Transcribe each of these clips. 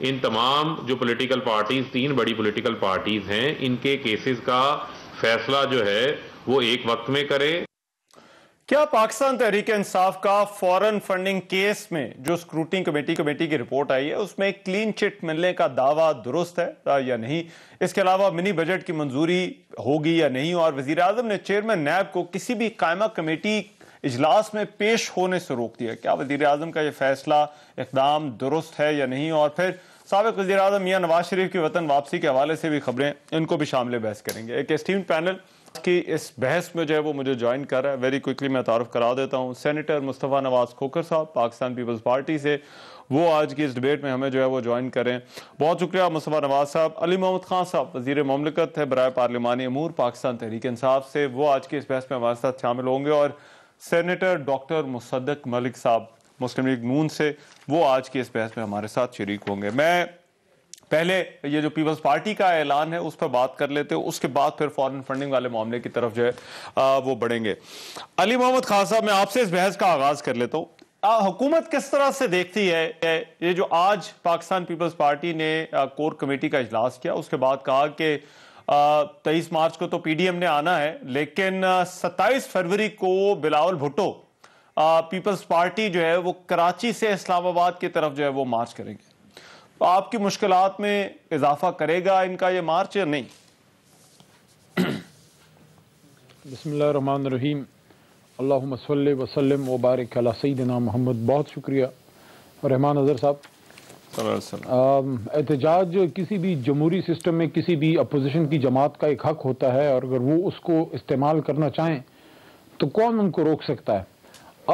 ان تمام جو political parties, 3 بڑی پولیٹیکل پارٹیز ہیں, ان کے کیسز کا فیصلہ جو ہے وہ ایک وقت میں کرے. کیا پاکستان تحریک انصاف کا فورن فنڈنگ کیس میں جو اسکروٹنی کمیٹی کی رپورٹ آئی ہے اس میں کلین چٹ ملنے کا دعویٰ درست ہے یا نہیں؟ اس کے علاوہ منی بجٹ کی منظوری ہوگی یا نہیں؟ اور وزیر اعظم نے چیئرمین نیب کو کسی بھی قائمہ کمیٹی اجلاس میں پیش ہونے سے روک دیا. کیا وزیر اعظم کا یہ فیصلہ اقدام درست ہے یا نہیں؟ اور پھر سابق وزیر اعظم میاں نواز شریف کی وطن واپسی کے حوالے سے بھی خبریں, ان کو بھی شامل بحث کریں گے. ایک اسٹیمڈ پینل کی اس بحث میں جو ہے وہ مجھے جوائن کر رہا ہے. ویری کوئکلی میں تعارف کرا دیتا ہوں. سینیٹر مصطفیٰ نواز کھوکھر صاحب پاکستان پیپلز پارٹی سے, وہ آج کی اس ڈیبیٹ میں ہمیں جو ہے وہ جوائن کریں. بہت شکریہ مصطفیٰ نواز صاحب. علی محمد خان صاحب وزیر مملکت ہے برائے پارلیمانی امور پاکستان تحریک انصاف سے, وہ آج کی اس بحث میں ہمارے ساتھ شامل ہوں گے. اور سینیٹر ڈاکٹر مصدق ملک صاحب مسلم لیگ نون سے, وہ آج کی اس بحث میں ہمارے ساتھ شریک ہوں گے. میں پہلے یہ جو پیپلز پارٹی کا اعلان ہے اس پر بات کر لیتے ہیں, اس کے بعد پھر فورن فنڈنگ والے معاملے کی طرف جو ہے وہ بڑھیں گے. علی محمد خان صاحب, میں آپ سے اس بحث کا آغاز کر لیتا ہوں. حکومت کس طرح سے دیکھتی ہے یہ جو آج پاکستان پیپلز پارٹی نے کور کمیٹی کا اجلاس کیا, اس کے بعد کہا کہ 23 مارچ کو تو پی ڈی ایم نے آنا ہے, لیکن 27 فروری کو بلاول بھٹو پیپلز پارٹی جو ہے وہ کراچی سے اسلام آباد کی طرف جو ہے وہ مارچ کریں گے. آپ کی مشکلات میں اضافہ کرے گا ان کا یہ مارچ یا نہیں؟ بسم اللہ الرحمن الرحیم. اللہم صلی وسلم وبارک علی سیدنا محمد. بہت شکریہ رحمان اظہر صاحب. احتجاج کسی بھی جمہوری سسٹم میں کسی بھی اپوزیشن کی جماعت کا ایک حق ہوتا ہے, اور اگر وہ اس کو استعمال کرنا چاہیں تو کون ان کو روک سکتا ہے؟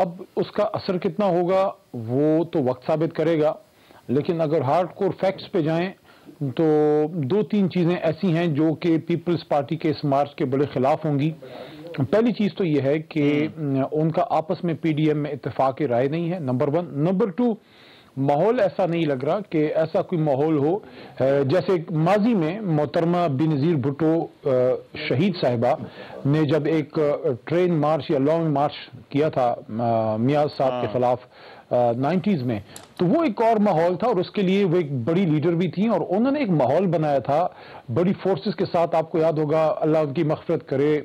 اب اس کا اثر کتنا ہوگا وہ تو وقت ثابت کرے گا, لیکن اگر ہارڈ کور فیکٹس پہ جائیں تو 2-3 چیزیں ایسی ہیں جو کہ پیپلز پارٹی کے اس مارچ کے بڑے خلاف ہوں گی. پہلی چیز تو یہ ہے کہ ان کا آپس میں پی ڈی ایم میں اتفاق رائے نہیں ہے, نمبر 1. نمبر 2, ماحول ایسا نہیں لگ رہا کہ ایسا کوئی ماحول ہو جیسے ماضی میں محترمہ بینظیر بھٹو شہید صاحبہ نے جب ایک ٹرین مارچ یا لانگ مارچ کیا تھا میاں صاحب کے خلاف 90s میں, تو وہ ایک اور ماحول تھا, اور اس کے لیے وہ ایک بڑی لیڈر بھی تھیں, اور انہوں نے ایک ماحول بنایا تھا بڑی فورسز کے ساتھ. آپ کو یاد ہوگا, اللہ ان کی مغفرت کرے,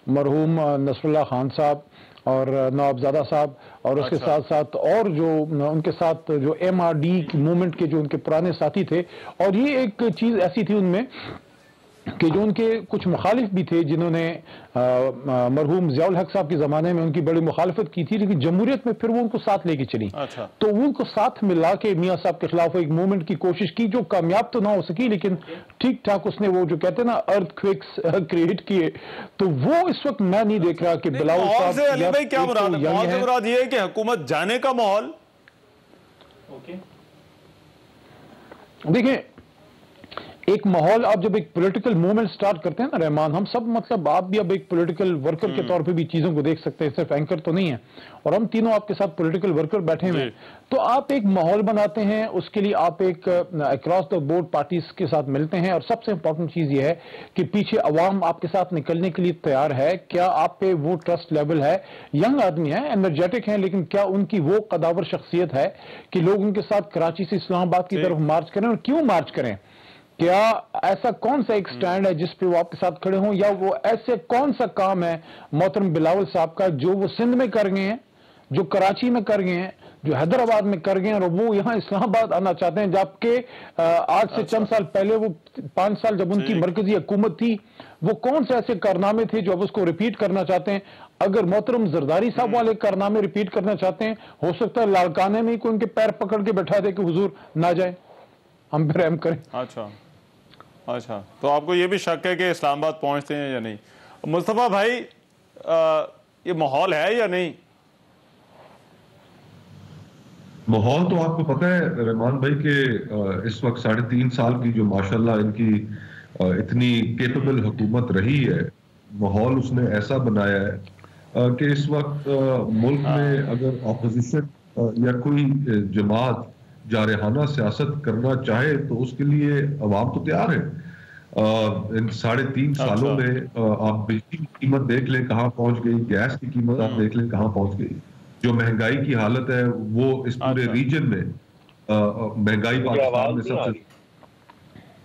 مرحوم نصر اللہ خان صاحب اور نواب زادہ صاحب, اور اس کے ساتھ ساتھ اور جو ان کے ساتھ جو ایم آر ڈی موومنٹ کے جو ان کے پرانے ساتھی تھے. اور یہ ایک چیز ایسی تھی ان میں کہ جو ان کے کچھ مخالف بھی تھے جنہوں نے مرحوم ضیاء الحق صاحب کے زمانے میں ان کی بڑی مخالفت کی تھی, لیکن جمہوریت میں پھر وہ ان کو ساتھ لے کے چلی. تو ان کو ساتھ ملا کے میاں صاحب کے خلاف ایک موومنٹ کی کوشش کی جو کامیاب تو نہ ہو سکی, لیکن ٹھیک ٹھاک اس نے وہ جو کہتے ہیں نا ارتھ کویکس کریٹ کیے. تو وہ اس وقت میں نہیں دیکھ رہا کہ بلاول صاحب. علی بھائی کیا مراد یہ ہے کہ حکومت جانے کا ماحول؟ دیکھیں, ایک ماحول, آپ جب ایک پولیٹیکل موومنٹ سٹارٹ کرتے ہیں نا رحمان, ہم سب مطلب آپ بھی اب ایک پولیٹیکل ورکر کے طور پہ بھی چیزوں کو دیکھ سکتے ہیں, صرف اینکر تو نہیں ہے, اور ہم تینوں آپ کے ساتھ پولیٹیکل ورکر بیٹھے ہوئے ہیں. تو آپ ایک ماحول بناتے ہیں, اس کے لیے آپ ایک اکراس دا بورڈ پارٹیز کے ساتھ ملتے ہیں, اور سب سے امپورٹنٹ چیز یہ ہے کہ پیچھے عوام آپ کے ساتھ نکلنے کے لیے تیار ہے. کیا آپ پہ وہ ٹرسٹ لیول ہے؟ ینگ آدمی ہیں, انرجیٹک ہیں, لیکن کیا ان کی وہ قداور شخصیت ہے کہ لوگ ان کے ساتھ کراچی سے اسلام آباد کی طرف مارچ کریں؟ اور کیوں مارچ کریں؟ کیا ایسا کون سا ایک سٹینڈ ہے جس پہ وہ آپ کے ساتھ کھڑے ہوں, یا وہ ایسے کون سا کام ہے محترم بلاول صاحب کا جو وہ سندھ میں کر گئے ہیں, جو کراچی میں کر گئے ہیں, جو حیدرآباد میں کر گئے ہیں, اور وہ یہاں اسلام آباد آنا چاہتے ہیں, جبکہ آج سے چند سال پہلے وہ 5 سال جب ان کی مرکزی حکومت تھی, وہ کون سے ایسے کارنامے تھے جو اب اس کو ریپیٹ کرنا چاہتے ہیں؟ اگر محترم زرداری صاحب والے کارنامے ریپیٹ کرنا چاہتے ہیں, ہو سکتا ہے لاڑکانے میں ہی کوئی ان کے پیر پکڑ کے بیٹھا دے کہ حضور نہ جائیں, ہم پہ رحم کریں. اچھا, تو آپ کو یہ بھی شک ہے کہ اسلام آباد پہنچتے ہیں یا نہیں؟ مصطفیٰ بھائی, یہ ماحول ہے یا نہیں؟ ماحول تو آپ کو پتہ ہے رحمان بھائی کہ اس وقت 3.5 سال کی جو ماشاءاللہ ان کی اتنی کیپبل حکومت رہی ہے, ماحول اس نے ایسا بنایا ہے کہ اس وقت ملک میں اگر اپوزیشن یا کوئی جماعت جارحانہ سیاست کرنا چاہے تو اس کے لیے عوام تو تیار ہے. ان 3.5 سالوں میں آپ بجلی کی قیمت دیکھ لیں کہاں پہنچ گئی, گیس کی قیمت آپ دیکھ لیں کہاں پہنچ گئی, جو مہنگائی کی حالت ہے وہ اس پورے ریجن میں مہنگائی پاکستان میں سب سے،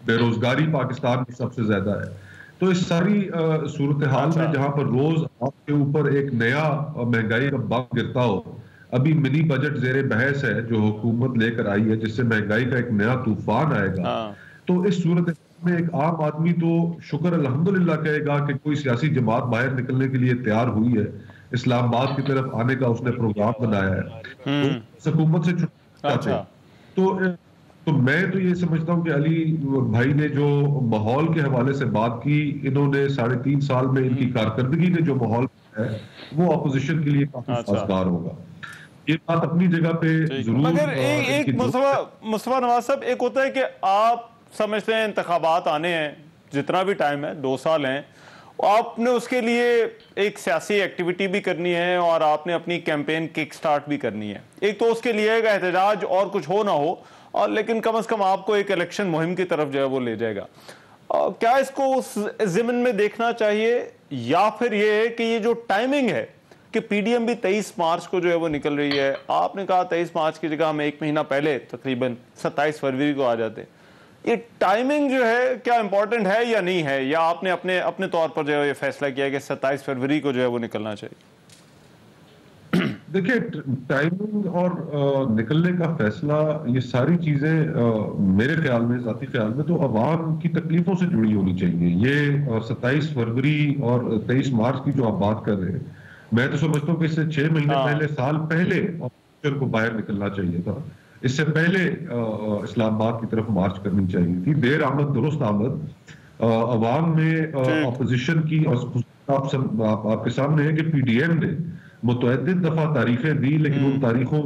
بے روزگاری پاکستان میں سب سے زیادہ ہے. تو اس ساری صورتحال میں جہاں پر روز آپ کے اوپر ایک نیا مہنگائی کا بم گرتا ہو، ابھی منی بجٹ زیر بحث ہے جو حکومت لے کر آئی ہے جس سے مہنگائی کا ایک نیا طوفان آئے گا، تو اس صورتحال میں ایک عام آدمی تو شکر الحمدللہ کہے گا کہ کوئی سیاسی جماعت باہر نکلنے کے لیے تیار ہوئی ہے، اسلام آباد کی طرف آنے کا اس نے پروگرام بنایا ہے، حکومت سے چھٹنا چاہتے ہیں. تو میں تو یہ سمجھتا ہوں کہ علی بھائی نے جو ماحول کے حوالے سے بات کی، انہوں نے 3.5 سال میں ان کی کارکردگی نے جو ماحول ہے وہ اپوزیشن کے لیے کافی سازگار ہوگا. یہ بات اپنی جگہ پہ ضرور. مگر ایک مصطفیٰ نواز صاحب، ایک ہوتا ہے کہ آپ سمجھتے ہیں انتخابات آنے ہیں، جتنا بھی ٹائم ہے 2 سال ہیں، آپ نے اس کے لیے ایک سیاسی ایکٹیویٹی بھی کرنی ہے اور آپ نے اپنی کیمپین کک سٹارٹ بھی کرنی ہے. ایک تو اس کے لیے ایک احتجاج اور کچھ ہو نہ ہو، اور لیکن کم از کم آپ کو ایک الیکشن مہم کی طرف جو ہے وہ لے جائے گا. کیا اس کو اس ضمن میں دیکھنا چاہیے، یا پھر یہ ہے کہ یہ جو ٹائمنگ ہے کہ پی ڈی ایم بھی 23 مارچ کو جو ہے وہ نکل رہی ہے، آپ نے کہا 23 مارچ کی جگہ ہم 1 مہینہ پہلے تقریباً 27 فروری کو آ جاتے، یہ ٹائمنگ جو ہے کیا امپورٹنٹ ہے یا نہیں ہے، یا آپ نے اپنے طور پر جو ہے یہ فیصلہ کیا کہ 27 فروری کو جو ہے وہ نکلنا چاہیے؟ دیکھیں، ٹائمنگ اور نکلنے کا فیصلہ، یہ ساری چیزیں میرے خیال میں، ذاتی خیال میں تو عوام کی تکلیفوں سے جڑی ہونی چاہیے. یہ 27 فروری اور 23 مارچ کی جو آپ بات کر رہے ہیں، میں تو سمجھتا ہوں کہ اس سے 6 مہینے پہلے، سال پہلے آپوزیشن کو باہر نکلنا چاہیے تھا. اس سے پہلے اسلام آباد کی طرف مارچ کرنی چاہیے تھی. دیر آمد درست آمد. عوام میں اپوزیشن کی، آپ کے سامنے ہے کہ پی ڈی ایم نے متعدد دفعہ تاریخیں دی لیکن ان تاریخوں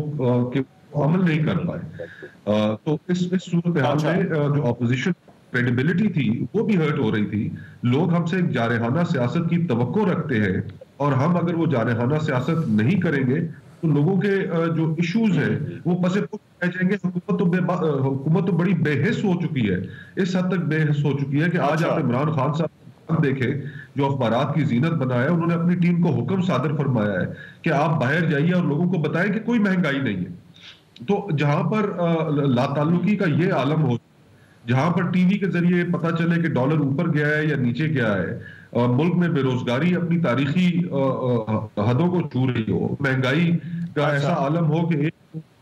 کے عمل نہیں کر پائے. تو اس صورتحال میں جو اپوزیشن کریڈیبلٹی تھی وہ بھی ہرٹ ہو رہی تھی. لوگ ہم سے ایک جارحانہ سیاست کی توقع رکھتے ہیں، اور ہم اگر وہ جارحانہ سیاست نہیں کریں گے تو لوگوں کے جو ایشوز ہیں وہ پس پش رہ جائیں گے. حکومت تو بڑی بے حس ہو چکی ہے، اس حد تک بے حس ہو چکی ہے کہ آج آپ عمران خان صاحب دیکھیں جو اخبارات کی زینت بنایا، انہوں نے اپنی ٹیم کو حکم صادر فرمایا ہے کہ آپ باہر جائیے اور لوگوں کو بتائیں کہ کوئی مہنگائی نہیں ہے. تو جہاں پر لا تعلقی کا یہ عالم ہو، جہاں پر ٹی وی کے ذریعے پتہ چلے کہ ڈالر اوپر گیا ہے یا نیچے گیا ہے، ملک میں بے روزگاری اپنی تاریخی حدوں کو چھو رہی ہو، مہنگائی کا ایسا عالم ہو کہ ایک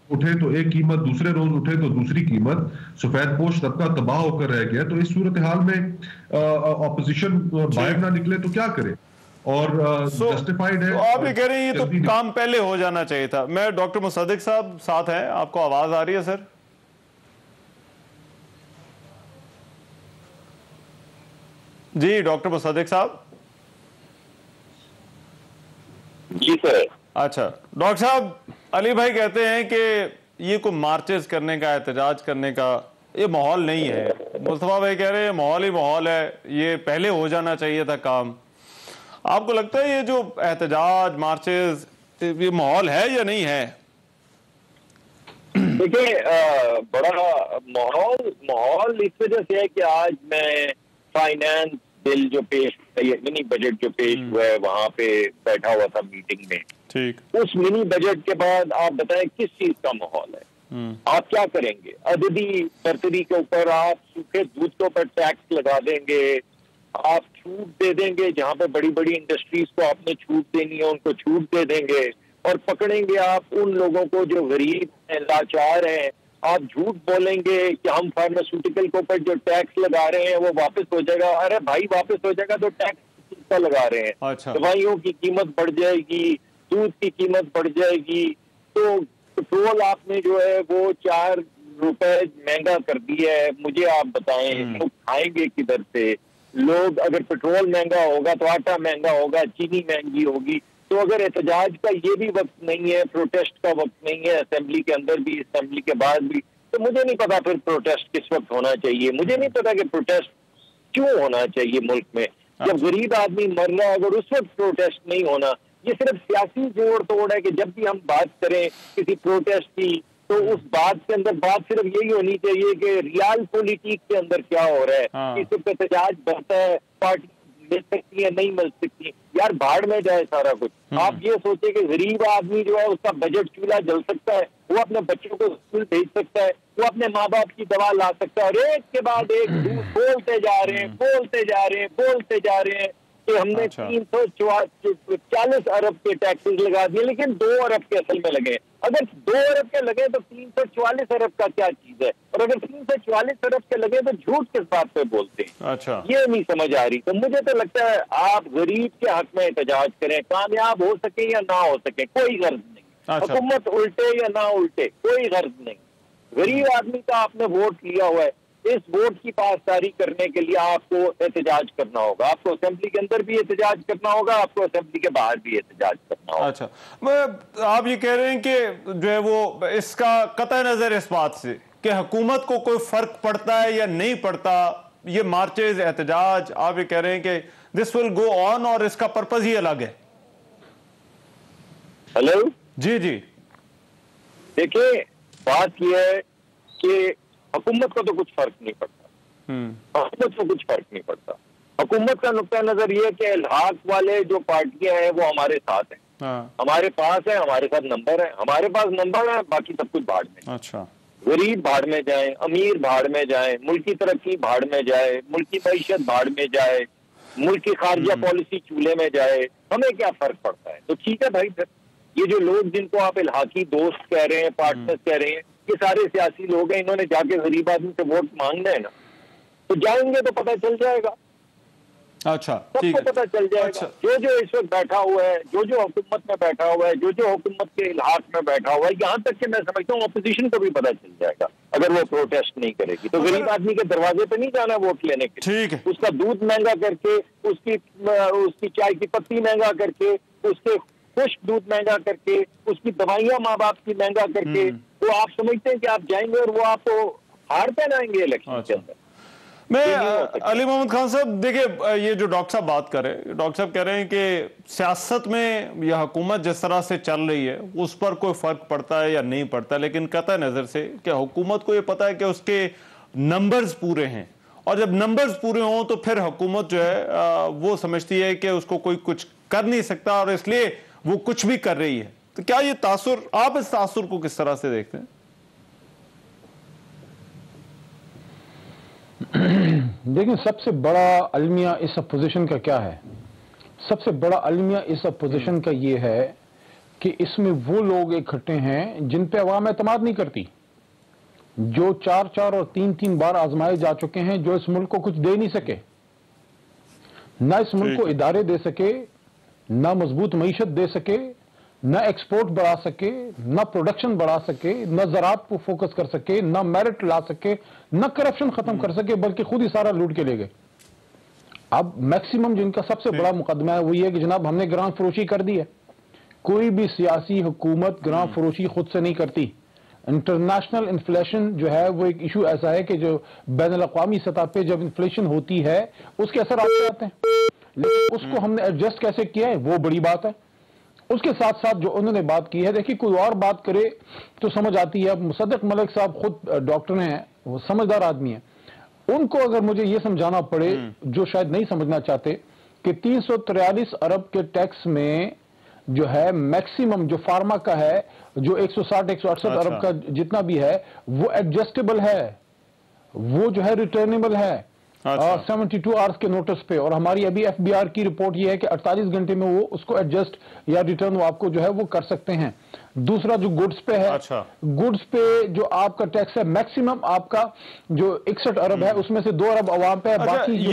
اٹھے تو ایک قیمت، دوسرے روز اٹھے تو دوسری قیمت، سفید پوش طبقہ تباہ ہو کر رہ گیا، تو اس صورتحال میں اپوزیشن باہر نہ نکلے تو کیا کرے؟ اور جسٹیفائیڈ ہے. آپ یہ کہہ رہے ہیں یہ تو کام پہلے ہو جانا چاہیے تھا. میں ڈاکٹر مصدق صاحب ساتھ ہیں، آپ کو آواز آ رہی ہے سر؟ جی ڈاکٹر مصدق صاحب. جی سر. اچھا ڈاکٹر صاحب، علی بھائی کہتے ہیں کہ یہ کوئی مارچز کرنے کا، احتجاج کرنے کا یہ ماحول نہیں ہے. مصطفیٰ بھائی کہہ رہے ہیں ماحول ہی ماحول ہے، یہ پہلے ہو جانا چاہیے تھا کام. آپ کو لگتا ہے یہ جو احتجاج، مارچز، یہ ماحول ہے یا نہیں ہے؟ دیکھیں، بڑا ماحول اس وجہ سے ہے کہ آج میں فائنانس بل جو پیش، منی بجٹ جو پیش ہوا ہے وہاں پہ بیٹھا ہوا تھا میٹنگ میں. ٹھیک. اس منی بجٹ کے بعد آپ بتائیں کس چیز کا ماحول ہے؟ آپ کیا کریں گے؟ عددی برتری کے اوپر آپ سوکھے دودھ کے اوپر ٹیکس لگا دیں گے، آپ چھوٹ دے دیں گے، جہاں پہ بڑی بڑی انڈسٹریز کو آپ نے چھوٹ دینی ہے ان کو چھوٹ دے دیں گے، اور پکڑیں گے آپ ان لوگوں کو جو غریب ہیں، لاچار ہیں. آپ جھوٹ بولیں گے کہ ہم فارماسیوٹیکل کے اوپر جو ٹیکس لگا رہے ہیں وہ واپس ہو جائے گا. ارے بھائی واپس ہو جائے گا تو ٹیکس کا لگا رہے ہیں. دوائیوں کی قیمت بڑھ جائے گی، دودھ کی قیمت بڑھ جائے گی. تو پٹرول آپ نے جو ہے وہ 4 روپے مہنگا کر دیا ہے. مجھے آپ بتائیں لوگ کھائیں گے کدھر سے؟ لوگ، اگر پٹرول مہنگا ہوگا تو آٹا مہنگا ہوگا، چینی مہنگی ہوگی. تو اگر احتجاج کا یہ بھی وقت نہیں ہے، پروٹیسٹ کا وقت نہیں ہے، اسمبلی کے اندر بھی، اسمبلی کے بعد بھی، تو مجھے نہیں پتا پھر پروٹیسٹ کس وقت ہونا چاہیے. مجھے نہیں پتا کہ پروٹیسٹ کیوں ہونا چاہیے ملک میں. جب غریب آدمی مر رہا ہے، اگر اس وقت پروٹیسٹ نہیں ہونا، یہ صرف سیاسی جوڑ توڑ ہے کہ جب بھی ہم بات کریں کسی پروٹیسٹ کی تو اس بات کے اندر بات صرف یہی ہونی چاہیے کہ ریال پولیٹک کے اندر کیا ہو رہا ہے. اس وقت احتجاج بڑھتا ہے، پارٹی مل سکتی ہیں نہیں مل سکتی. یار بھاڑ میں جائے سارا کچھ. آپ یہ سوچیں کہ غریب آدمی جو ہے اس کا بجٹ چولہا جل سکتا ہے, وہ اپنے بچوں کو اسکول بھیج سکتا ہے, وہ اپنے ماں باپ کی دوا لا سکتا ہے, اور ایک کے بعد ایک بولتے جا رہے ہیں کہ ہم نے 340 ارب کے ٹیکسز لگا دیے, لیکن 2 ارب کے اصل میں لگے. اگر 2 ارب کے لگے تو 344 ارب کا کیا چیز ہے, اور اگر 344 ارب کے لگے تو جھوٹ کس بات پہ بولتے ہیں. یہ نہیں سمجھ آ رہی. تو مجھے تو لگتا ہے آپ غریب کے حق میں احتجاج کریں, کامیاب ہو سکے یا نہ ہو سکے کوئی غرض نہیں. حکومت الٹے یا نہ الٹے کوئی غرض نہیں. غریب آدمی کا آپ نے ووٹ لیا ہوا ہے, اس ووٹ کی پاسداری کرنے کے لیے آپ کو احتجاج کرنا ہوگا. آپ کو اسمبلی کے اندر بھی احتجاج کرنا ہوگا, آپ کو اسمبلی کے باہر بھی احتجاج کرنا ہوگا. اچھا, آپ یہ کہہ رہے ہیں کہ جو ہے وہ اس کا قطع نظر اس بات سے کہ حکومت کو کوئی فرق پڑتا ہے یا نہیں پڑتا, یہ مارچز احتجاج, آپ یہ کہہ رہے ہیں کہ دس ول گو آن اور اس کا پرپز ہی الگ ہے. ہلو جی دیکھیں, بات یہ ہے کہ حکومت کو تو کچھ فرق نہیں پڑتا. حکومت کا نقطہ نظر یہ کہ الحاق والے جو پارٹیاں ہیں وہ ہمارے ساتھ ہیں, ہمارے پاس ہیں, ہمارے ساتھ نمبر ہے, ہمارے پاس نمبر ہے, باقی سب کچھ بھاڑ میں. اچھا, غریب بھاڑ میں جائیں, امیر بھاڑ میں جائیں, ملکی ترقی بھاڑ میں جائے, ملکی معیشت بھاڑ میں جائے, ملک کی خارجہ پالیسی چولہے میں جائے, ہمیں کیا فرق پڑتا ہے. تو ٹھیک ہے بھائی, پھر یہ جو لوگ جن کو آپ الحاقی دوست کہہ رہے ہیں, پارٹنر کہہ رہے ہیں, یہ سارے سیاسی لوگ ہیں, انہوں نے جا کے غریب آدمی سے ووٹ مانگنا ہے نا, تو جائیں گے تو پتہ چل جائے گا. اچھا, سب کو پتہ چل جائے گا. جو اس وقت بیٹھا ہوا ہے, جو حکومت میں بیٹھا ہوا ہے, جو حکومت کے الحاق میں بیٹھا ہوا ہے, یہاں تک کہ میں سمجھتا ہوں اپوزیشن کو بھی پتہ چل جائے گا اگر وہ پروٹیسٹ نہیں کرے گی. تو غریب آدمی کے دروازے پہ نہیں جانا ووٹ لینے کے لیے. اس کا دودھ مہنگا کر کے, اس کی چائے کی پتی مہنگا کر کے, اس کے خشک دودھ مہنگا کر کے, اس کی دوائیاں ماں باپ کی مہنگا کر کے, تو آپ سمجھتے ہیں کہ آپ جائیں گے اور وہ آپ کو ہار پہنائیں گے الیکشن کے اندر. میں علی محمد خان صاحب, دیکھیں یہ جو ڈاکٹر صاحب بات کر رہے ہیں, ڈاکٹر صاحب کہہ رہے ہیں کہ سیاست میں یہ حکومت جس طرح سے چل رہی ہے اس پر کوئی فرق پڑتا ہے یا نہیں پڑتا, لیکن قطع نظر سے کہ حکومت کو یہ پتا ہے کہ اس کے نمبرز پورے ہیں, اور جب نمبرز پورے ہوں تو پھر حکومت جو ہے وہ سمجھتی ہے کہ اس کو کوئی کچھ کر نہیں سکتا, اور اس لیے وہ کچھ بھی کر رہی ہے. تو کیا یہ تاثر, آپ اس تاثر کو کس طرح سے دیکھتے ہیں؟ دیکھیں, سب سے بڑا المیہ اس اپوزیشن کا کیا ہے؟ سب سے بڑا المیہ اس اپوزیشن کا یہ ہے کہ اس میں وہ لوگ اکٹھے ہیں جن پہ عوام اعتماد نہیں کرتی, جو 4 اور 3 بار آزمائے جا چکے ہیں, جو اس ملک کو کچھ دے نہیں سکے, نہ اس ملک کو ادارے دے سکے, نہ مضبوط معیشت دے سکے, نہ ایکسپورٹ بڑھا سکے, نہ پروڈکشن بڑھا سکے, نہ زراعت کو فوکس کر سکے, نہ میرٹ لا سکے, نہ کرپشن ختم کر سکے, بلکہ خود ہی سارا لوٹ کے لے گئے. اب میکسیمم جن کا سب سے بڑا مقدمہ ہے وہ یہ ہے کہ جناب ہم نے گراں فروشی کر دی ہے. کوئی بھی سیاسی حکومت گراں فروشی خود سے نہیں کرتی. انٹرنیشنل انفلیشن جو ہے وہ ایک ایشو ایسا ہے کہ جو بین الاقوامی سطح پہ جب انفلیشن ہوتی ہے اس کے اثر آتے ہیں, لیکن اس کو ہم نے ایڈجسٹ کیسے کیا ہے وہ بڑی بات ہے. اس کے ساتھ ساتھ جو انہوں نے بات کی ہے, دیکھیے کوئی اور بات کرے تو سمجھ آتی ہے. اب مصدق ملک صاحب خود ڈاکٹر ہیں, وہ سمجھدار آدمی ہیں, ان کو اگر مجھے یہ سمجھانا پڑے جو شاید نہیں سمجھنا چاہتے کہ 343 ارب کے ٹیکس میں جو ہے میکسیمم جو فارما کا ہے, جو 160-168 ارب کا جتنا بھی ہے وہ ایڈجسٹیبل ہے, وہ جو ہے ریٹرنیبل ہے 72 آورز کے نوٹس پہ. اور ہماری ابھی ایف بی آر کی رپورٹ یہ ہے کہ 48 گھنٹے میں وہ اس کو ایڈجسٹ یا ریٹرن وہ آپ کو جو ہے وہ کر سکتے ہیں. دوسرا جو گڈز پہ ہے, گڈز پہ جو آپ کا ٹیکس ہے میکسیمم آپ کا جو 61 ارب ہے اس میں سے 2 ارب عوام پہ ہے, باقی جو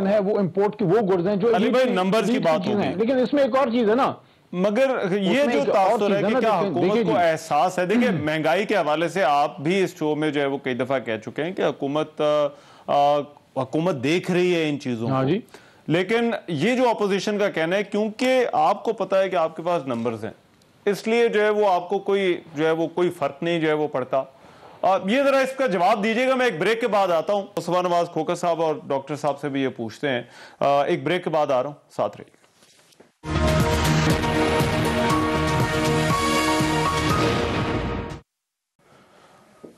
ہے وہ امپورٹ کی وہ گڈز ہیں جو نمبرز کی بات ہوگی. لیکن اس میں ایک اور چیز ہے نا, مگر یہ جو تاثر ہے کہ کیا حکومت کو احساس ہے, دیکھیں مہنگائی کے حوالے سے آپ بھی اس شو میں جو ہے وہ کئی دفعہ کہہ چکے ہیں کہ حکومت دیکھ رہی ہے ان چیزوں کو, لیکن یہ جو اپوزیشن کا کہنا ہے کیونکہ آپ کو پتا ہے کہ آپ کے پاس نمبرز ہیں اس لیے جو ہے وہ آپ کو کوئی جو ہے وہ کوئی فرق نہیں جو ہے وہ پڑتا. یہ ذرا اس کا جواب دیجیے گا. میں ایک بریک کے بعد آتا ہوں. مصطفیٰ نواز کھوکر صاحب اور ڈاکٹر صاحب سے بھی یہ پوچھتے ہیں. ایک بریک کے بعد آ رہا ہوں, ساتھ رہیے.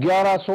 1100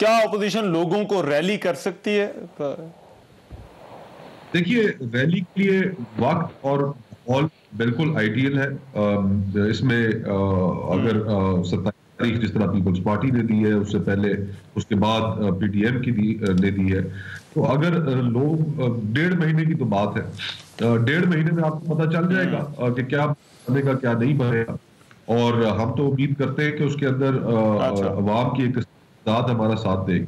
کیا اپوزیشن لوگوں کو ریلی کر سکتی ہے؟ دیکھیے ریلی کے لیے وقت اور ماحول بالکل آئیڈیل ہے. اس میں اگر 27 تاریخ جس طرح پیپلز پارٹی نے دی ہے، اس سے پہلے اس کے بعد پی ٹی ایم کی نے دی ہے، تو اگر لوگ 1.5 مہینے کی تو بات ہے، 1.5 مہینے میں آپ کو پتہ چل جائے گا کہ کیا بنے گا کیا نہیں بنے گا. اور ہم تو امید کرتے ہیں کہ اس کے اندر عوام کی ایک تعداد ہمارا ساتھ دے گی.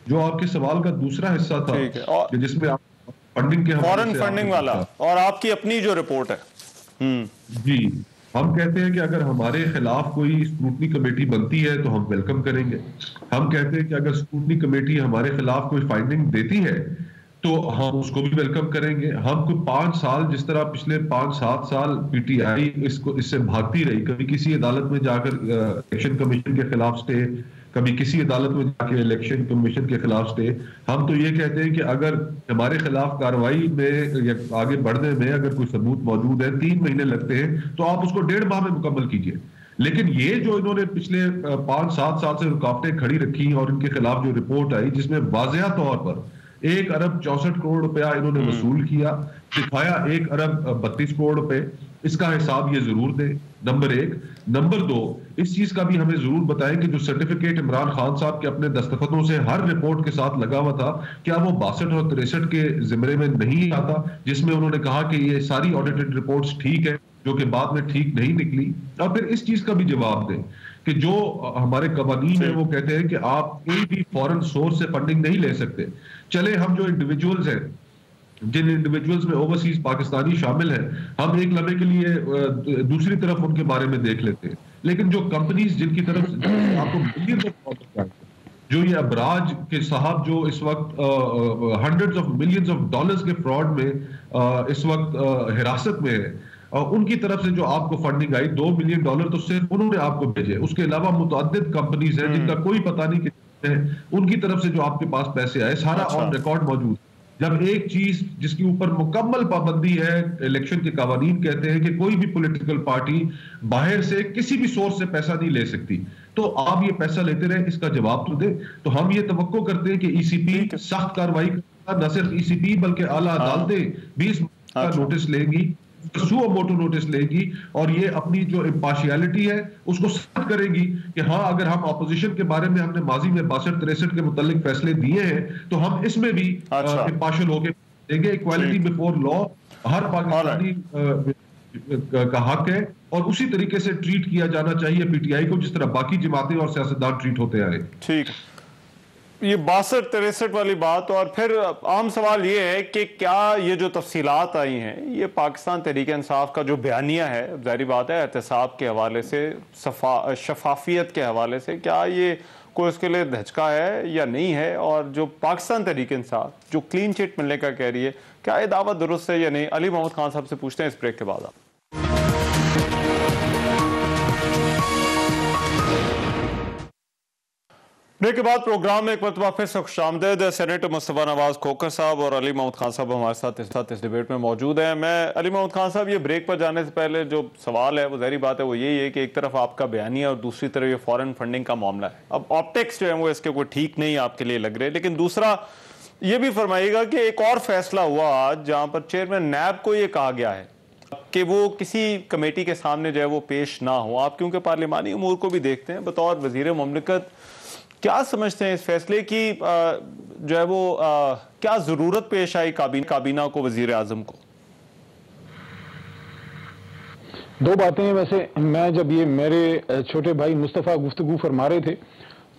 جو آپ کے سوال کا دوسرا حصہ تھا کہ جس میں آپ فنڈنگ کے فورن فنڈنگ والا اور آپ کی اپنی جو رپورٹ ہے، جی ہم کہتے ہیں کہ اگر ہمارے خلاف کوئی اسکروٹنی کمیٹی بنتی ہے تو ہم ویلکم کریں گے. ہم کہتے ہیں کہ اگر اسکروٹنی کمیٹی ہمارے خلاف کوئی فائنڈنگ دیتی ہے تو ہم اس کو بھی ویلکم کریں گے. ہم کو 5 سال جس طرح پچھلے 5-7 سال پی ٹی آئی اس سے بھاگتی رہی، کبھی کسی عدالت میں جا کر الیکشن کمیشن کے خلاف سٹے، کبھی کسی عدالت میں جا کے الیکشن کمیشن کے خلاف سٹے. ہم تو یہ کہتے ہیں کہ اگر ہمارے خلاف کارروائی میں یا آگے بڑھنے میں اگر کوئی ثبوت موجود ہے 3 مہینے لگتے ہیں تو آپ اس کو 1.5 ماہ میں مکمل کیجئے. لیکن یہ جو انہوں نے پچھلے 5-7 سال سے رکاوٹیں کھڑی رکھی اور ان کے خلاف جو رپورٹ آئی جس میں واضح طور پر 1 ارب 64 کروڑ روپیہ انہوں نے وصول کیا، دکھایا 1 ارب 32 کروڑ روپے، اس کا حساب یہ ضرور دیں. نمبر 1. نمبر 2, اس چیز کا بھی ہمیں ضرور بتائیں کہ جو سرٹیفکیٹ عمران خان صاحب کے اپنے دستخطوں سے ہر رپورٹ کے ساتھ لگا ہوا تھا، کیا وہ 62 اور 63 کے زمرے میں نہیں آتا جس میں انہوں نے کہا کہ یہ ساری آڈیٹڈ رپورٹس ٹھیک ہے، جو کہ بعد میں ٹھیک نہیں نکلی. اور پھر اس چیز کا بھی جواب دیں کہ جو ہمارے قوانین ہیں وہ کہتے ہیں کہ آپ کوئی بھی فورن سورس سے فنڈنگ نہیں لے سکتے. چلے ہم جو انڈیویجولز ہیں، جن انڈیویجولز میں اوورسیز پاکستانی شامل ہیں، ہم ایک لمحے کے لیے دوسری طرف ان کے بارے میں دیکھ لیتے ہیں. لیکن جو کمپنیز جن کی طرف آپ کو ملین جو یہ ابراج کے صاحب جو اس وقت hundreds of millions of dollars کے فراڈ میں اس وقت حراست میں ہے، ان کی طرف سے جو آپ کو فنڈنگ آئی $2 ملین تو صرف انہوں نے آپ کو بھیجے. اس کے علاوہ متعدد کمپنیز ہیں جن کا کوئی پتہ نہیں کہ ان کی طرف سے جو آپ کے پاس پیسے آئے، سارا آن ریکارڈ موجود. جب ایک چیز جس کی اوپر مکمل پابندی ہے، الیکشن کے قوانین کہتے ہیں کہ کوئی بھی پولیٹیکل پارٹی باہر سے کسی بھی سورس سے پیسہ نہیں لے سکتی، تو آپ یہ پیسہ لیتے رہے، اس کا جواب تو دیں. تو ہم یہ توقع کرتے ہیں کہ ای سی پی سخت کارروائی کرے گا، نہ صرف ای سی پی بلکہ اعلیٰ عدالتیں 20 کا نوٹس لیں گی، سو موٹو نوٹس لے گی، اور یہ اپنی جو امپارشیلٹی ہے اس کو ثابت کرے گی کہ ہاں اگر ہم اپوزیشن کے بارے میں ہم نے ماضی میں 62-63 کے متعلق فیصلے دیے ہیں تو ہم اس میں بھی امپارشل ہو کے دیں گے. ایکوالٹی بیفور لا ہر پاکستانی کا حق ہے اور اسی طریقے سے ٹریٹ کیا جانا چاہیے پی ٹی آئی کو جس طرح باقی جماعتیں اور سیاستدان ٹریٹ ہوتے آئے. ٹھیک، یہ 62-63 والی بات. اور پھر عام سوال یہ ہے کہ کیا یہ جو تفصیلات آئی ہیں، یہ پاکستان تحریک انصاف کا جو بیانیہ ہے، ظاہری بات ہے احتساب کے حوالے سے، شفافیت کے حوالے سے، کیا یہ کوئی اس کے لیے دھچکا ہے یا نہیں ہے؟ اور جو پاکستان تحریک انصاف جو کلین چٹ ملنے کا کہہ رہی ہے، کیا یہ دعوت درست ہے یا نہیں؟ علی محمد خان صاحب سے پوچھتے ہیں اس بریک کے بعد. آپ بریک کے بعد پروگرام میں ایک مرتبہ پھر سے خوش آمدید. سینیٹر مصطفیٰ نواز کھوکھر صاحب اور علی محمد خان صاحب ہمارے ساتھ اس ڈیبیٹ میں موجود ہیں. میں علی محمد خان صاحب، یہ بریک پر جانے سے پہلے جو سوال ہے وہ ظاہری بات ہے وہ یہی ہے کہ ایک طرف آپ کا بیانیہ اور دوسری طرف یہ فورن فنڈنگ کا معاملہ ہے. اب آپٹکس جو ہیں وہ اس کے کوئی ٹھیک نہیں آپ کے لیے لگ رہے. لیکن دوسرا یہ بھی فرمائیے گا کہ ایک اور فیصلہ ہوا آج جہاں پر چیئرمین نیب کو یہ کہا گیا ہے کہ وہ کسی کمیٹی کے سامنے جو ہے وہ پیش نہ ہو. آپ کیونکہ پارلیمانی امور کو بھی دیکھتے ہیں، بطور وزیر مملکت کیا سمجھتے ہیں اس فیصلے کی جو ہے وہ کیا ضرورت پیش آئی کابینہ کو، وزیر اعظم کو؟ 2 باتیں ہیں. ویسے میں جب یہ میرے چھوٹے بھائی مصطفیٰ گفتگو فرما رہے تھے،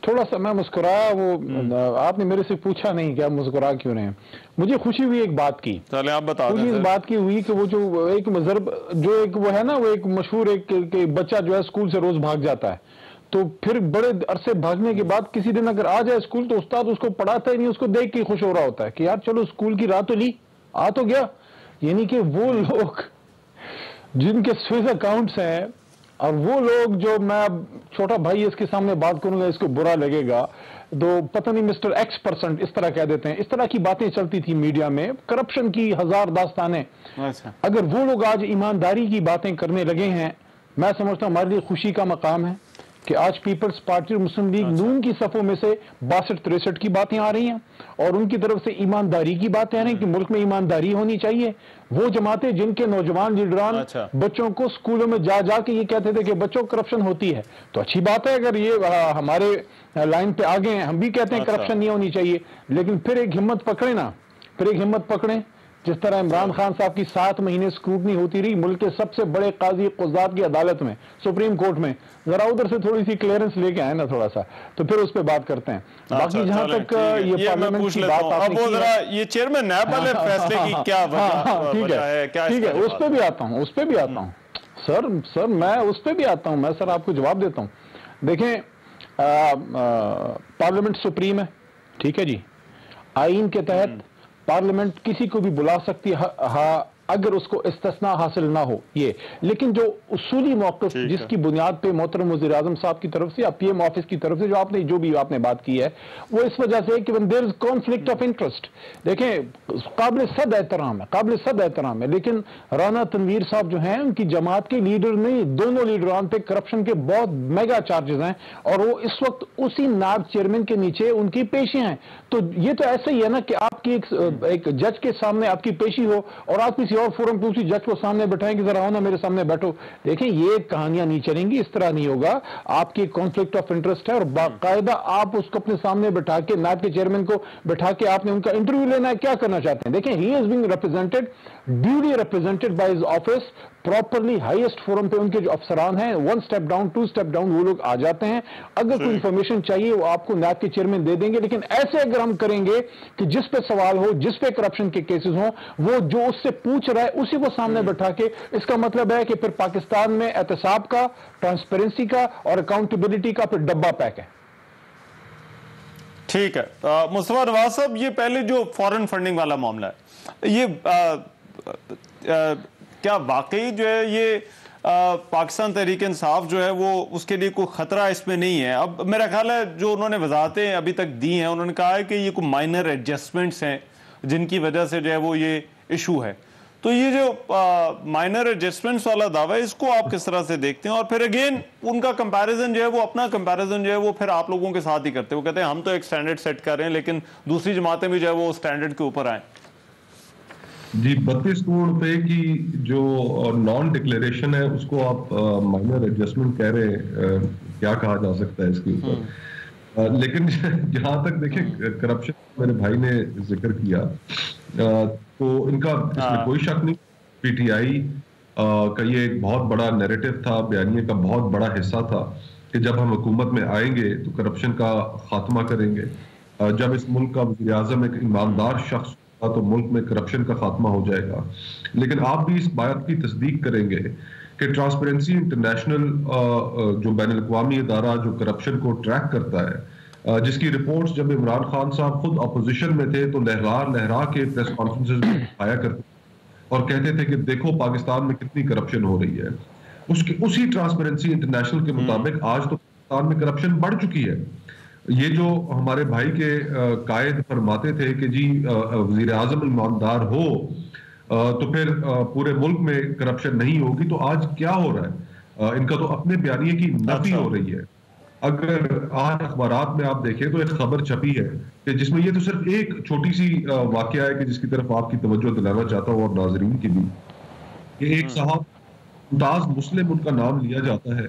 تھوڑا سا میں مسکرایا. وہ آپ نے میرے سے پوچھا نہیں کہ آپ مسکرا کیوں رہے ہیں. مجھے خوشی ہوئی ایک بات کی، آپ بتا دیں. خوشی اس بات کی ہوئی کہ وہ جو ایک مضرب جو ایک وہ ہے نا، وہ ایک مشہور ایک بچہ جو ہے اسکول سے روز بھاگ جاتا ہے، تو پھر بڑے عرصے بھاگنے کے بعد کسی دن اگر آ جائے اسکول تو استاد اس کو پڑھاتا ہی نہیں، اس کو دیکھ کے خوش ہو رہا ہوتا ہے کہ یار چلو اسکول کی راہ تو لی، آ تو گیا. یعنی کہ وہ لوگ جن کے سوئس اکاؤنٹس ہیں، اور وہ لوگ جو، میں اب چھوٹا بھائی اس کے سامنے بات کروں گا اس کو برا لگے گا، تو پتہ نہیں مسٹر X% اس طرح کہہ دیتے ہیں. اس طرح کی باتیں چلتی تھی میڈیا میں، کرپشن کی 1000 داستانیں. اگر وہ لوگ آج ایمانداری کی باتیں کرنے لگے ہیں، میں سمجھتا ہوں ہمارے لیے خوشی کا مقام ہے. کہ آج پیپلز پارٹی اور مسلم لیگ نون کی صفوں میں سے 62-63 کی باتیں آ رہی ہیں اور ان کی طرف سے ایمانداری کی باتیں آ رہی ہیں کہ ملک میں ایمانداری ہونی چاہیے. وہ جماعتیں جن کے نوجوان لیڈران بچوں کو سکولوں میں جا جا کے یہ کہتے تھے کہ بچوں کرپشن ہوتی ہے, تو اچھی بات ہے اگر یہ ہمارے لائن پہ آگے ہیں, ہم بھی کہتے ہیں کرپشن نہیں ہونی چاہیے, لیکن پھر ایک ہمت پکڑے نا, پھر ایک ہمت پکڑیں. جس طرح عمران خان صاحب کی 7 مہینے سکروٹنی ہوتی رہی ملک کے سب سے بڑے قاضی قضات کی عدالت میں, سپریم کورٹ میں, ذرا ادھر سے تھوڑی سی کلیئرنس لے کے آئے نا تھوڑا سا, تو پھر اس پہ بات کرتے ہیں. باقی جہاں تک یہ پارلیمنٹ کی بات آپ نے کی, یہ چیئرمین نیب والے فیصلے کی کیا وجہ ہے, ٹھیک ہے, اس پہ بھی آتا ہوں, اس پہ بھی آتا ہوں سر میں اس پہ بھی آتا ہوں. میں سر آپ کو جواب دیتا ہوں. دیکھیں پارلیمنٹ سپریم ہے, ٹھیک ہے جی, آئین کے تحت پارلیمنٹ کسی کو بھی بلا سکتی ہے اگر اس کو استثناء حاصل نہ ہو یہ, لیکن جو اصولی موقف جس کی بنیاد پہ محترم وزیر اعظم صاحب کی طرف سے یا پی ایم آفس کی طرف سے جو بھی آپ نے بات کی ہے وہ اس وجہ سے کہ when there is conflict of interest, دیکھیں قابل صد احترام ہے, لیکن رانا تنویر صاحب جو ہیں ان کی جماعت کے لیڈر نہیں, دونوں لیڈران پہ کرپشن کے بہت میگا چارجز ہیں اور وہ اس وقت اسی نائب چیئرمین کے نیچے ان کی پیشی ہیں. تو یہ تو ایسا ہی ہے نا کہ آپ کی ایک جج کے سامنے آپ کی پیشی ہو اور آپ کسی اور فورم پہ اسی جج کو سامنے بٹھائیں کہ ذرا ہونا میرے سامنے بیٹھو. دیکھیں یہ کہانیاں نہیں چلیں گی, اس طرح نہیں ہوگا. آپ کی کانفلکٹ آف انٹرسٹ ہے اور باقاعدہ آپ اس کو اپنے سامنے بٹھا کے نائب کے چیئرمین کو بٹھا کے آپ نے ان کا انٹرویو لینا ہے, کیا کرنا چاہتے ہیں. دیکھیں he is being represented, duly represented by his office, properly highest forum پہ ان کے جو افسران ہیں 1 اسٹیپ ڈاؤن 2 اسٹیپ ڈاؤن وہ لوگ آ جاتے ہیں. اگر کوئی انفارمیشن چاہیے وہ آپ کو نائب کے چیئرمین دے دیں گے, لیکن ایسے اگر ہم کریں گے کہ جس پہ سوال ہو, جس پہ کرپشن کے کیسز ہوں, وہ جو اس سے پوچھ رہا ہے اسی کو سامنے بٹھا کے, اس کا مطلب ہے کہ پھر پاکستان میں احتساب کا, ٹرانسپیرنسی کا اور اکاؤنٹیبلٹی کا پھر ڈبہ پیک ہے. ٹھیک ہے مصطفیٰ نواز صاحب, یہ پہلے جو فورن فنڈنگ والا معاملہ ہے, یہ کیا واقعی جو ہے یہ پاکستان تحریک انصاف جو ہے وہ اس کے لیے کوئی خطرہ اس میں نہیں ہے؟ اب میرا خیال ہے جو انہوں نے وضاحتیں ابھی تک دی ہیں, انہوں نے کہا ہے کہ یہ کوئی مائنر ایڈجسٹمنٹس ہیں جن کی وجہ سے جو ہے وہ یہ ایشو ہے. تو یہ جو مائنر ایڈجسٹمنٹس والا دعویٰ ہے اس کو آپ کس طرح سے دیکھتے ہیں؟ اور پھر اگین ان کا کمپیریزن جو ہے وہ اپنا کمپیریزن جو ہے وہ پھر آپ لوگوں کے ساتھ ہی کرتے ہیں. وہ کہتے ہیں ہم تو ایک سٹینڈرڈ سیٹ کر رہے ہیں لیکن دوسری جماعتیں بھی جو ہے وہ سٹینڈرڈ کے اوپر آئیں. جی 32 کروڑ روپے کی جو نان ڈکلیریشن ہے اس کو آپ مائنر ایڈجسٹمنٹ کہہ رہے ہیں, کیا کہا جا سکتا ہے اس کے اوپر. لیکن جہاں تک دیکھیں کرپشن میرے بھائی نے ذکر کیا تو ان کا اس میں کوئی شک نہیں. پی ٹی آئی کا یہ ایک بہت بڑا نیریٹو تھا, بیانیے کا بہت بڑا حصہ تھا کہ جب ہم حکومت میں آئیں گے تو کرپشن کا خاتمہ کریں گے. جب اس ملک کا وزیر اعظم ایک ایماندار شخص تو ملک میں کرپشن کا خاتمہ ہو جائے گا. لیکن آپ بھی اس بات کی تصدیق کریں گے کہ ٹرانسپیرنسی انٹرنیشنل جو بین الاقوامی ادارہ جو کرپشن کو ٹریک کرتا ہے, جس کی رپورٹس جب عمران خان صاحب خود اپوزیشن میں تھے تو لہرا کے پریس کانفرنسز میں آیا کرتے اور کہتے تھے کہ دیکھو پاکستان میں کتنی کرپشن ہو رہی ہے. اسی ٹرانسپیرنسی انٹرنیشنل کے مطابق آج تو پاکستان میں کرپشن بڑھ چکی ہے. یہ جو ہمارے بھائی کے قائد فرماتے تھے کہ جی وزیر اعظم ایماندار ہو تو پھر پورے ملک میں کرپشن نہیں ہوگی, تو آج کیا ہو رہا ہے؟ ان کا تو اپنے بیانیے کی نفی ہو رہی ہے. اگر آج اخبارات میں آپ دیکھیں تو ایک خبر چھپی ہے کہ جس میں یہ تو صرف ایک چھوٹی سی واقعہ ہے کہ جس کی طرف آپ کی توجہ دلانا چاہتا ہوں اور ناظرین کی بھی, کہ ایک صاحب ممتاز مسلم ان کا نام لیا جاتا ہے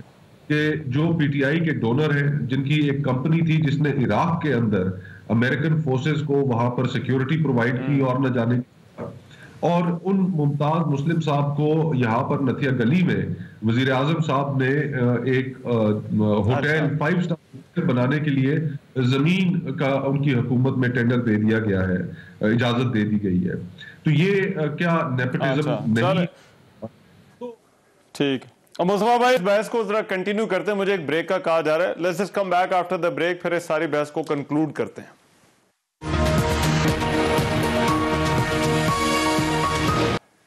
کہ جو پی ٹی آئی کے ڈونر ہیں, جن کی ایک کمپنی تھی جس نے عراق کے اندر امریکن فورسز کو وہاں پر سیکیورٹی پرووائڈ کی اور نہ جانے, اور ان ممتاز مسلم صاحب کو یہاں پر نتھیا گلی میں وزیر اعظم صاحب نے ایک ہوٹل 5 اسٹار بنانے کے لیے زمین کا ان کی حکومت میں ٹینڈر دے دیا گیا ہے, اجازت دے دی گئی ہے. تو یہ کیا نیپوٹزم نہیں؟ ٹھیک ہے مصطفیٰ بھائی, اس بحث کو ذرا کنٹینیو کرتے ہیں, مجھے ایک بریک کا کہا جا رہا ہے. Let's just come back after the break, پھر اس ساری بحث کو کنکلوڈ کرتے ہیں.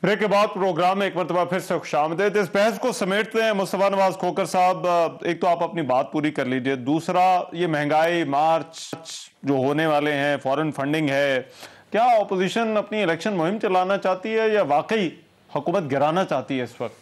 بریک کے بعد پروگرام میں ایک مرتبہ پھر سے خوش آمدید. اس بحث کو سمیٹتے ہیں. مصطفیٰ نواز کھوکر صاحب, ایک تو آپ اپنی بات پوری کر لیجئے, دوسرا یہ مہنگائی, مارچ جو ہونے والے ہیں, فورن فنڈنگ ہے, کیا اپوزیشن اپنی الیکشن مہم چلانا چاہتی ہے یا واقعی حکومت گرانا چاہتی ہے اس وقت؟